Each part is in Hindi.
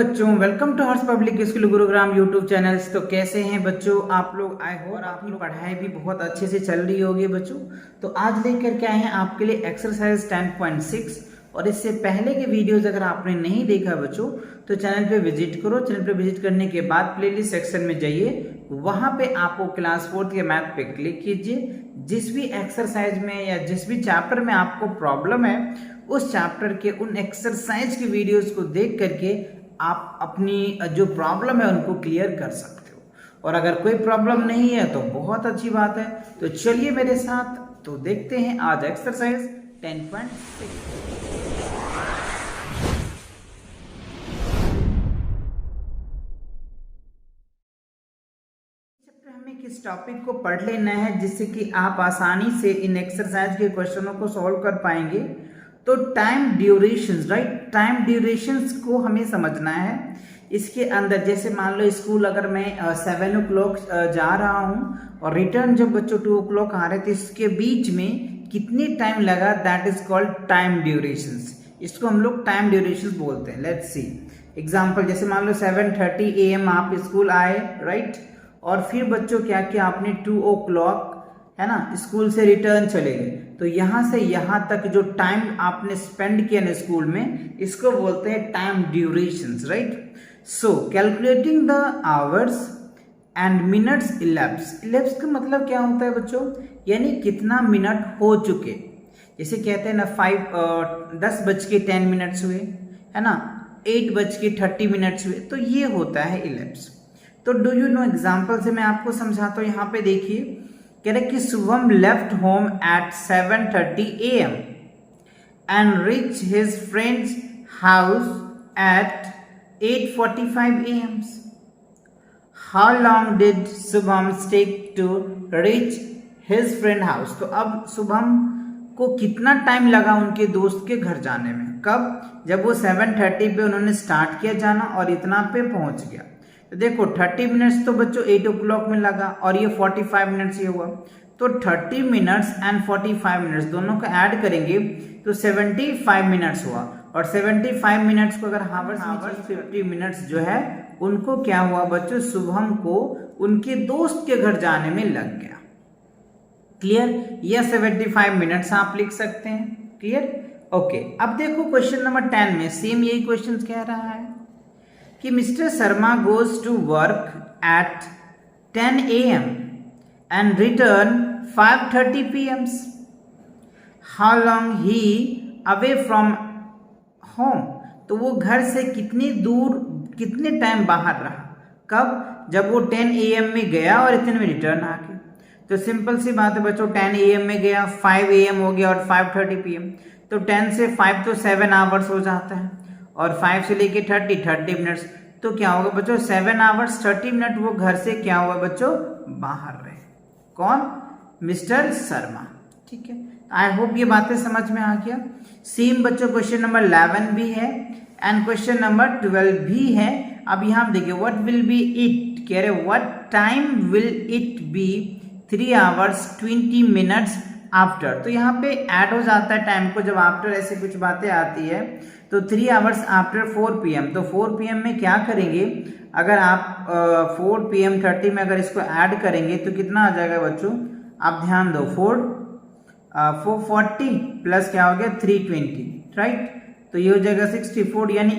बच्चों, welcome to Harsh public school Gurugram YouTube channels. तो कैसे हैं बच्चों आप लोग? आई होप आपकी पढ़ाई भी बहुत अच्छे से चल रही होगी बच्चों। तो आज लेकर के आए हैं आपके लिए एक्सरसाइज 10.6। और इससे पहले के वीडियोस अगर आपने नहीं देखा बच्चों तो चैनल पे विजिट करो। चैनल पे विजिट करने के बाद प्लेलिस्ट सेक्शन में जाइए, वहां पे आपको क्लास 4 के मैथ पे क्लिक कीजिए। जिस भी एक्सरसाइज में या जिस भी चैप्टर में आपको प्रॉब्लम है उस चैप्टर के उन एक्सरसाइज की वीडियोस को देख करके आप अपनी जो प्रॉब्लम है उनको क्लियर कर सकते हो। और अगर कोई प्रॉब्लम नहीं है तो बहुत अच्छी बात है। तो चलिए मेरे साथ तो देखते हैं आज एक्सरसाइज 10.6। हमें किस टॉपिक को पढ़ लेना है जिससे कि आप आसानी से इन एक्सरसाइज के क्वेश्चनों को सॉल्व कर पाएंगे। तो time durations, right, time durations को हमें समझना है। इसके अंदर जैसे मान लो स्कूल अगर मैं 7 o'clock जा रहा हूँ और रिटर्न जब बच्चों 2 o'clock आ रहे थे, इसके बीच में कितनी टाइम लगा, that is called time durations. इसको हम लोग टाइम ड्यूरेशंस बोलते हैं। लेट्स सी एग्जाम्पल, जैसे मान लो 7:30 AM आप स्कूल आए, राइट, और फिर बच्चों क्या किया आपने 2 o'clock है ना स्कूल से रिटर्न चले गए। तो यहां से यहां तक जो टाइम आपने स्पेंड किया ना स्कूल में, इसको बोलते हैं time durations, right. So calculating the hours and minutes ellipse. Ellipse का मतलब क्या होता है बच्चों, यानी कितना मिनट हो चुके। जैसे कहते हैं ना 10:10 हुए, है ना, 8:30 हुए, तो ये होता है इलेप्स। तो डू यू नो एग्जाम्पल से मैं आपको समझाता हूँ। यहाँ पे देखिए कह रहे कि Shubham left home at 7:30 AM and reach his friends house at 8:45 AM। How long did Shubham take to reach his friend house. तो अब शुभम को कितना टाइम लगा उनके दोस्त के घर जाने में, कब, जब वो 7:30 पे उन्होंने स्टार्ट किया जाना और इतना पे पहुंच गया। तो देखो 30 मिनट्स तो बच्चों 8 o'clock में लगा और ये 45 मिनट्स ये हुआ। तो 30 मिनट्स एंड 45 मिनट्स दोनों को ऐड करेंगे तो 75 मिनट्स हुआ। और 75 मिनट्स को अगर हावर्स 50 मिनट्स जो है उनको क्या हुआ बच्चों, शुभम को उनके दोस्त के घर जाने में लग गया। क्लियर, यह 75 मिनट्स आप लिख सकते हैं। Clear, okay. अब देखो क्वेश्चन नंबर 10 में सेम यही क्वेश्चन कह रहा है कि mister Sharma goes to work at 10 AM and return 5:30 PM। How long he away from home. तो वो घर से कितनी दूर, कितने टाइम बाहर रहा, कब, जब वो 10 AM में गया और इतने में रिटर्न आ गया। तो सिंपल सी बात है बच्चों, 10 AM में गया, 5 AM हो गया और 5:30 PM। तो 10 से 5 तो 7 आवर्स हो जाता है और 5 से लेके 30 मिनट्स। तो क्या होगा बच्चों, 7 आवर्स 30 मिनट वो घर से क्या हुआ बच्चों, बाहर रहे। कौन, मिस्टर शर्मा। ठीक है, आई होप ये बातें समझ में आ गया। सेम बच्चों क्वेश्चन नंबर 11 भी है एंड क्वेश्चन नंबर 12 भी है। अब यहाँ देखिए व्हाट विल बी इट, कह रहे what time will it be 3 hours 20 minutes after. तो यहाँ पे ऐड हो जाता है टाइम को, जब आफ्टर ऐसे कुछ बातें आती है तो 3 hours आफ्टर 4 PM। तो 4 PM में क्या करेंगे, अगर आप 4 PM 30 में अगर इसको ऐड करेंगे तो कितना आ जाएगा बच्चों, आप ध्यान दो, 440 प्लस क्या हो गया 320, राइट। तो ये हो जाएगा 64 यानी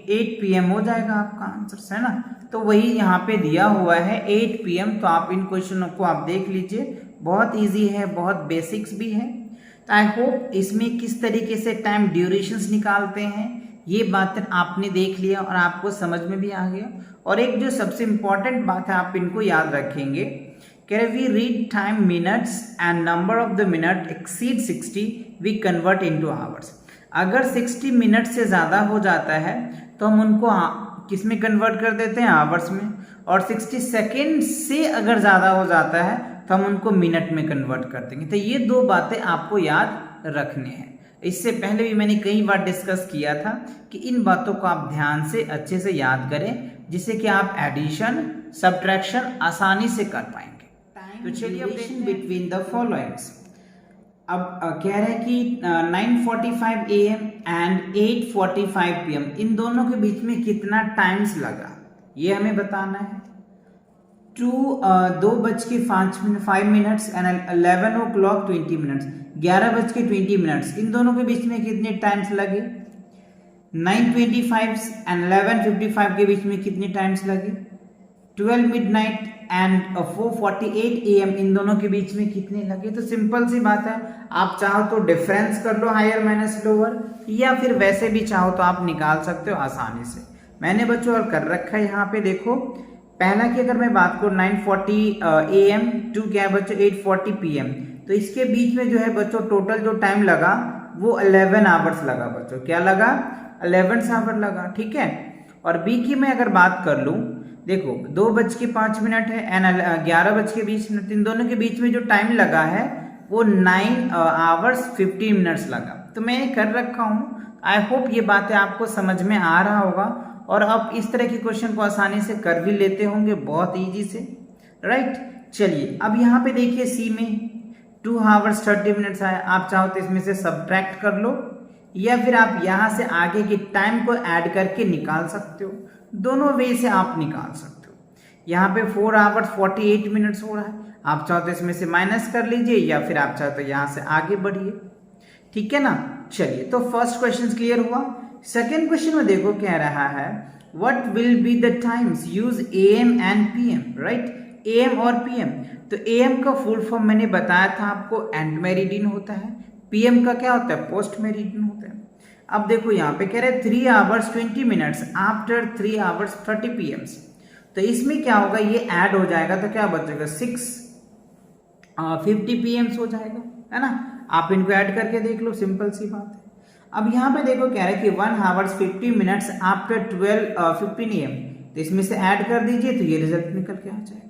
8 PM हो जाएगा आपका आंसर, है ना। तो वही यहाँ पे दिया हुआ है 8 PM। तो आप इन क्वेश्चनों को आप देख लीजिए, बहुत इजी है, बहुत बेसिक्स भी है। तो आई होप इसमें किस तरीके से टाइम ड्यूरेशंस निकालते हैं ये बातें आपने देख लिया और आपको समझ में भी आ गया। और एक जो सबसे इंपॉर्टेंट बात है आप इनको याद रखेंगे, कह रहे we read time minutes and number of the minute exceed 60 we convert into hours. अगर 60 मिनट से ज़्यादा हो जाता है तो हम उनको किस में कन्वर्ट कर देते हैं, आवर्स में। और 60 सेकेंड से अगर ज़्यादा हो जाता है तो हम उनको मिनट में कन्वर्ट कर देंगे। तो ये दो बातें आपको याद रखने हैं। इससे पहले भी मैंने कई बार डिस्कस किया था कि इन बातों को आप ध्यान से अच्छे से याद करें जिससे कि आप एडिशन सब्ट्रैक्शन आसानी से कर पाएंगे। तो चलिए अब बिटवीन द फॉलोइंग्स। अब कह रहे हैं कि 9:45 AM एंड 8:45 PM, इन दोनों के बीच में कितना टाइम्स लगा ये हमें बताना है। 2:05 एंड 11:20, 11:20, इन दोनों के बीच में कितने टाइम्स लगे। 9:25 एंड 11:55 के बीच में कितने टाइम्स लगे। 12 midnight एंड 4:48 AM, इन दोनों के बीच में कितने लगे। तो सिंपल सी बात है, आप चाहो तो डिफरेंस कर लो हायर माइनस लोअर, या फिर वैसे भी चाहो तो आप निकाल सकते हो आसानी से। मैंने बच्चों और कर रखा है यहाँ पे देखो, पहला की अगर मैं बात करूँ 9:40 AM टू क्या है बच्चों 8:40 PM, तो इसके बीच में जो है बच्चों टोटल जो टाइम लगा वो 11 आवर्स लगा बच्चों। क्या लगा? 11 आवर लगा, ठीक है। और बी की मैं अगर बात कर लूँ, देखो 2:05 है एंड 11:20, इन दोनों के बीच में जो टाइम लगा है वो 9 आवर्स 15 मिनट्स लगा। तो मैं ये कर रखा हूँ, आई होप ये बातें आपको समझ में आ रहा होगा और आप इस तरह के क्वेश्चन को आसानी से कर भी लेते होंगे बहुत इजी से, राइट। चलिए अब यहाँ पे देखिए सी में 2 आवर्स 30 मिनट्स आया, आप चाहो तो इसमें से सब्ट्रैक्ट कर लो या फिर आप यहाँ से आगे की टाइम को ऐड करके निकाल सकते हो, दोनों वे से आप निकाल सकते हो। यहाँ पे 4 आवर्स 48 मिनट्स हो रहा है, आप चाहो तो इसमें से माइनस कर लीजिए या फिर आप चाहो तो यहाँ से आगे बढ़िए, ठीक है ना। चलिए तो फर्स्ट क्वेश्चन क्लियर हुआ। सेकेंड क्वेश्चन में देखो कह रहा है what will be the times use AM and PM, right. AM और PM, तो AM का फुल फॉर्म मैंने बताया था आपको, एंड मेरिडियन होता है। PM का क्या होता है? पोस्ट मेरिडियन होता है। अब देखो यहाँ पे कह रहे हैं 3 hours 20 minutes after 3 hours 30 PM, तो इसमें क्या होगा, ये ऐड हो जाएगा तो क्या बचेगा 6:50 PM हो जाएगा, है ना। आप इनको ऐड करके देख लो, सिंपल सी बात है। अब यहाँ पे देखो कह रहे हैं कि 1 आवर्स 50 मिनट्स आफ्टर 12:15 AM, तो इसमें से ऐड कर दीजिए तो ये रिजल्ट निकल के आ जाएगा।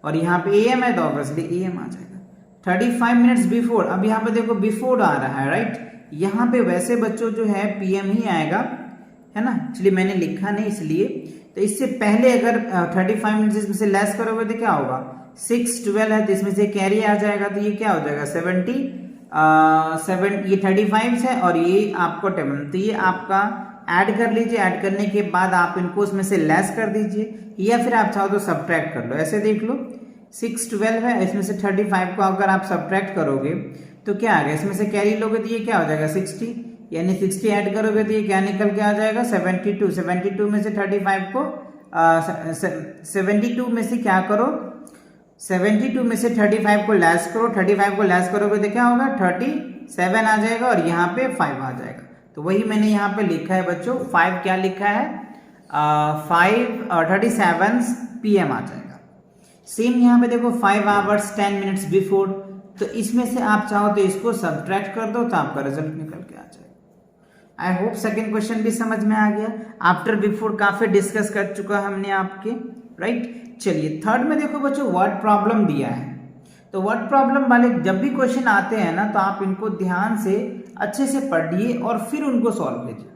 और यहाँ पे AM है तो ऑब्वियसली AM आ जाएगा। 35 मिनट्स बिफोर, अब यहाँ पे देखो बिफोर आ रहा है, राइट। यहाँ पे वैसे बच्चों जो है PM ही आएगा, है ना, चलिए मैंने लिखा नहीं इसलिए। तो इससे पहले अगर 35 मिनट्स इसमें से लेस करोगे तो क्या होगा, 6:12 है तो इसमें से कैरी आ जाएगा, तो ये क्या हो जाएगा 70, ये 35 है और ये आपको 10, तो ये आपका ऐड कर लीजिए। ऐड करने के बाद आप इनको उसमें से लेस कर दीजिए या फिर आप चाहो तो सब्ट्रैक्ट कर लो। ऐसे देख लो 6:12 है, इसमें से 35 को अगर आप सब्ट्रैक्ट करोगे तो क्या आ गया, इसमें से कैरी लोगे तो ये क्या हो जाएगा 60, यानी 60 ऐड करोगे तो ये क्या निकल के आ जाएगा 72। 72 में से 35 को 72 में से क्या करो, 72 में से 35 को लेस करो, 35 को लेस करोगे तो क्या होगा 37 आ जाएगा और यहाँ पे 5 आ जाएगा। तो वही मैंने यहाँ पे लिखा है बच्चों, 5 क्या लिखा है 37 PM आ जाएगा। सेम यहाँ पे देखो 5 आवर्स 10 मिनट्स बिफोर, तो इसमें से आप चाहो तो इसको सब्ट्रैक्ट कर दो तो आपका रिजल्ट निकल के आ जाएगा। आई होप सेकंड क्वेश्चन भी समझ में आ गया। आफ्टर बिफोर काफी डिस्कस कर चुका है हमने आपके, राइट। चलिए थर्ड में देखो बच्चों वर्ड प्रॉब्लम दिया है, तो वर्ड प्रॉब्लम वाले जब भी क्वेश्चन आते हैं ना तो आप इनको ध्यान से अच्छे से पढ़िए और फिर उनको सॉल्व कीजिए।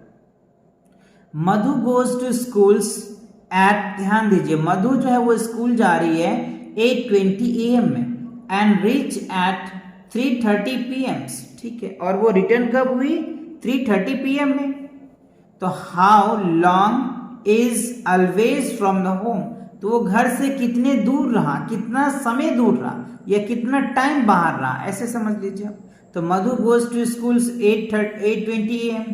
मधु गोज टू स्कूल्स एट, ध्यान दीजिए मधु जो है वो स्कूल जा रही है 8:20 AM में एंड रीच एट 3:30 PM, ठीक है, और वो रिटर्न कब हुई 3:30 PM में। तो how long is always from the home, तो वो घर से कितने दूर रहा, कितना समय दूर रहा या कितना टाइम बाहर रहा, ऐसे समझ लीजिए आप। तो मधु गोज टू स्कूल्स 8:20 AM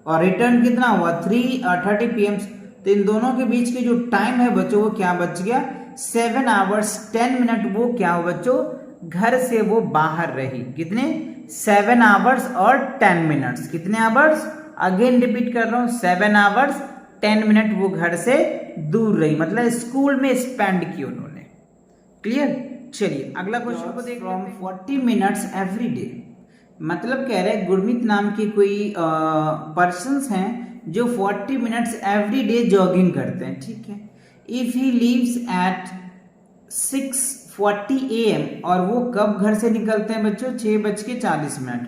और रिटर्न कितना हुआ 3:30 PM, तो इन दोनों के बीच के जो टाइम है बच्चों वो क्या बच गया 7 आवर्स 10 मिनट, वो क्या हो बच्चों घर से वो बाहर रही, कितने 7 आवर्स और 10 मिनट्स, कितने आवर्स, अगेन रिपीट कर रहा हूं 7 आवर्स 10 मिनट वो घर से दूर रही, मतलब स्कूल में स्पेंड की उन्होंने। क्लियर। चलिए अगला क्वेश्चन को देख फ्रॉम 40 मिनट्स एवरी डे, मतलब कह रहे हैं गुरमीत नाम की कोई पर्सन्स हैं जो 40 मिनट्स एवरी डे जॉगिंग करते हैं, ठीक है। If he leaves eight 6:40 AM, और वो कब घर से निकलते हैं बच्चों 6:40 में,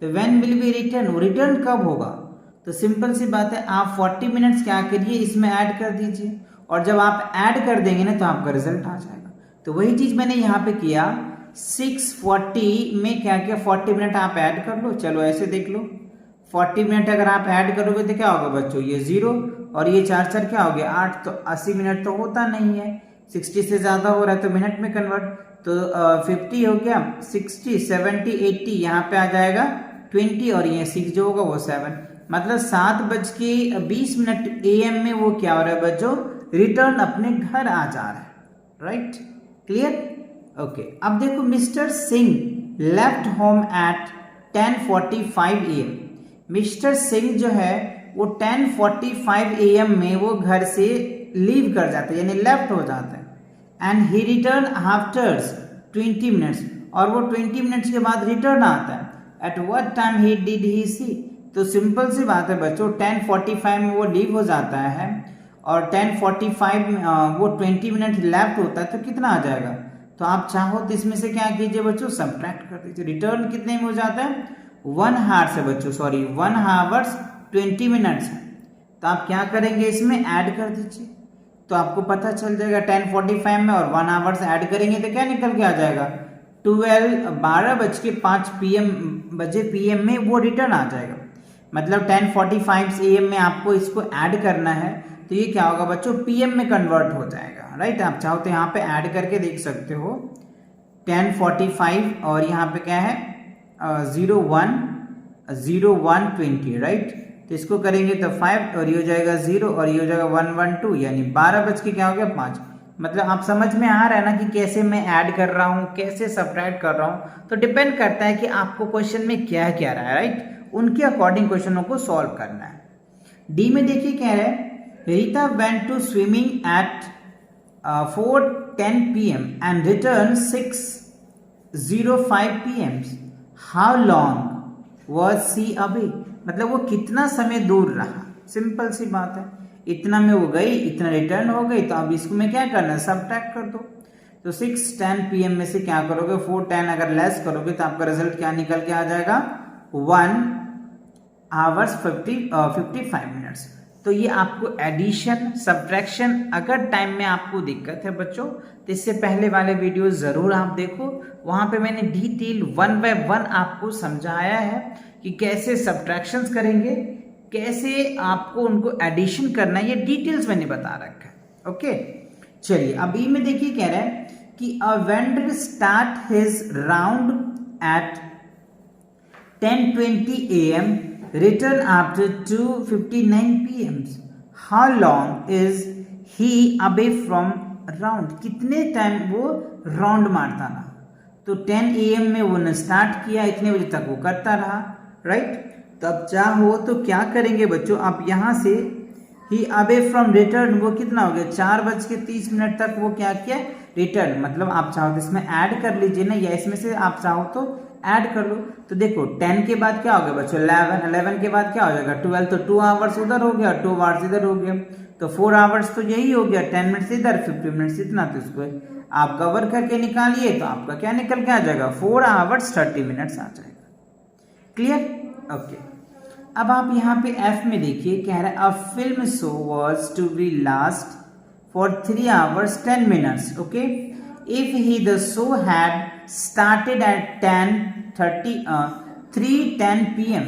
तो व्हेन विल बी रिटर्न, वो रिटर्न कब होगा। तो सिंपल सी बात है, आप 40 मिनट्स क्या करिए इसमें ऐड कर दीजिए और जब आप ऐड कर देंगे ना तो आपका रिजल्ट आ जाएगा। तो वही चीज मैंने यहाँ पे किया, 6:40 में क्या किया 40 मिनट आप ऐड कर लो, चलो ऐसे देख लो 40 मिनट अगर आप ऐड करोगे तो क्या होगा बच्चों, ये 0 और ये 4 4 क्या हो गया 8, तो 80 मिनट तो होता नहीं है, 60 से ज़्यादा हो रहा है तो मिनट में कन्वर्ट, तो 50 हो गया, 60 70 80 यहाँ पे आ जाएगा 20 और ये 6 जो होगा वो 7, मतलब 7:20 AM में वो क्या हो रहा है बच्चों, रिटर्न अपने घर आ जा रहा है, राइट, क्लियर, ओके। अब देखो mister Singh left home eight 10:45 AM। Mister Singh जो है वो 10:45 AM में वो घर से लीव कर जाते हैं, यानी लेफ्ट हो जाते हैं, and he return after 20 minutes, और वो 20 मिनट्स के बाद रिटर्न आता है। At what time he did he see, तो सिंपल सी बात है बच्चों, 10:45 में वो लीव हो जाता है और 10:45 में वो 20 मिनट लेफ्ट होता है, तो कितना आ जाएगा, तो आप चाहो तो इसमें से क्या कीजिए बच्चों, सब्ट्रैक्ट कर दीजिए। रिटर्न कितने में हो जाता है, 1 आवर से बच्चों, सॉरी 1 आवर्स 20 मिनट्स है, तो आप क्या करेंगे इसमें ऐड कर दीजिए, तो आपको पता चल जाएगा 10:45 में और 1 आवर्स ऐड करेंगे तो क्या निकल के आ जाएगा, 12:05 PM में वो रिटर्न आ जाएगा। मतलब 10:45 AM में आपको इसको ऐड करना है, तो ये क्या होगा बच्चों, PM में कन्वर्ट हो जाएगा, राइट। आप चाहो तो यहाँ पे ऐड करके देख सकते हो 10:45 और यहाँ पे क्या है 01:20, राइट, तो इसको करेंगे तो 5 और ये हो जाएगा 0 और ये हो जाएगा 112, यानी 12 क्या हो गया 5। मतलब आप समझ में आ रहा है ना कि कैसे मैं ऐड कर रहा हूँ, कैसे सब्ट्रैक्ट कर रहा हूँ, तो डिपेंड करता है कि आपको क्वेश्चन में क्या क्या रहा है, राइट, उनके अकॉर्डिंग क्वेश्चनों को सॉल्व करना है। डी में देखिए क्या है, Rita went to swimming at 4:10 PM and return 6:05 PM। How long was she away, मतलब वो कितना समय दूर रहा, सिंपल सी बात है, इतना में वो गई, इतना रिटर्न हो गई, तो अब इसको में क्या करना है, सब्ट्रैक्ट कर दो, तो 6:10 PM में से क्या करोगे 4:10 अगर लेस करोगे तो आपका रिजल्ट क्या निकल के आ जाएगा 1 आवर्स 55 मिनट्स। तो ये आपको एडिशन सब्ट्रैक्शन अगर टाइम में आपको दिक्कत है बच्चों, तो इससे पहले वाले वीडियो जरूर आप देखो, वहां पे मैंने डिटेल 1 by 1 आपको समझाया है कि कैसे सब्ट्रैक्शंस करेंगे, कैसे आपको उनको एडिशन करना है, ये डिटेल्स मैंने बता रखा है, ओके। चलिए अब ई में देखिए कह रहा है कि a vendor start his round at 10:20 AM, return after 2:59 PM. How long is he away from round? कितने टाइम वो राउंड मारता रहा, तो 10 AM में वो ने स्टार्ट किया, इतने बजे तक वो करता रहा, राइट। तब चाहो तो क्या करेंगे बच्चों, आप यहाँ से ही अवे फ्रॉम रिटर्न, वो कितना हो गया 4:30 तक वो क्या किया रिटर्न, मतलब आप चाहो तो इसमें ऐड कर लीजिए ना, या इसमें से आप चाहो तो ऐड कर लो, तो देखो 10 के बाद क्या हो गया बच्चों 11 के बाद क्या हो जाएगा 12, तो 2 आवर्स उधर हो गया, 2 आवर्स इधर हो गया, तो 4 आवर्स तो यही हो गया, 10 मिनट्स इधर 50 मिनट्स इतना, तो इसको आप कवर करके निकालिए तो आपका क्या निकल के आ जाएगा 4 आवर्स 30 मिनट्स आ जाएगा, क्लियर, ओके। अब आप यहाँ पे F में देखिए कह रहा है a film show was to be last for 3 hours 10 minutes, okay, if the show had started at 3:10 PM,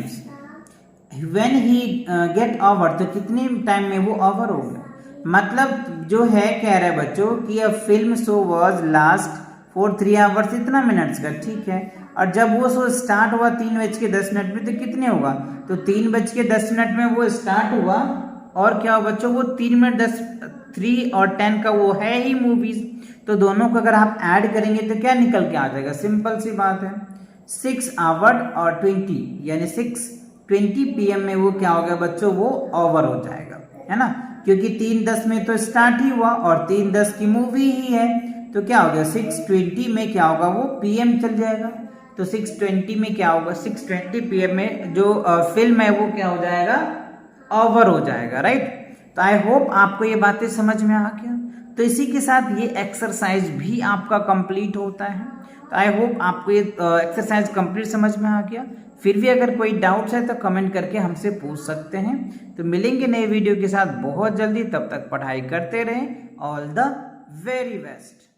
when he get over, तो कितने टाइम में वो ओवर हो गया, मतलब जो है कह रहा है बच्चों कि अ film show was last for 3 hours इतना मिनट्स का, ठीक है, और जब वो शो स्टार्ट हुआ 3:10 में, तो कितने होगा, तो 3:10 में वो स्टार्ट हुआ, और क्या हो बच्चों वो 3 और 10 का वो है ही मूवीज, तो दोनों को अगर आप ऐड करेंगे तो क्या निकल के आ जाएगा, सिंपल सी बात है 6 आवर और 20, यानी 6:20 PM में वो क्या हो गया बच्चों, वो ओवर हो जाएगा, है ना, क्योंकि 3:10 में तो स्टार्ट ही हुआ और 3:10 की मूवी ही है, तो क्या हो गया 6:20 में क्या होगा वो PM चल जाएगा, तो 6:20 में क्या होगा 6:20 PM में जो फिल्म है वो क्या हो जाएगा ओवर हो जाएगा, राइट। तो आई होप आपको ये बातें समझ में आ गया, तो इसी के साथ ये एक्सरसाइज भी आपका कंप्लीट होता है, तो आई होप आपको ये एक्सरसाइज कंप्लीट समझ में आ गया। फिर भी अगर कोई डाउट्स है तो कमेंट करके हमसे पूछ सकते हैं, तो मिलेंगे नए वीडियो के साथ बहुत जल्दी, तब तक पढ़ाई करते रहें, ऑल द वेरी बेस्ट।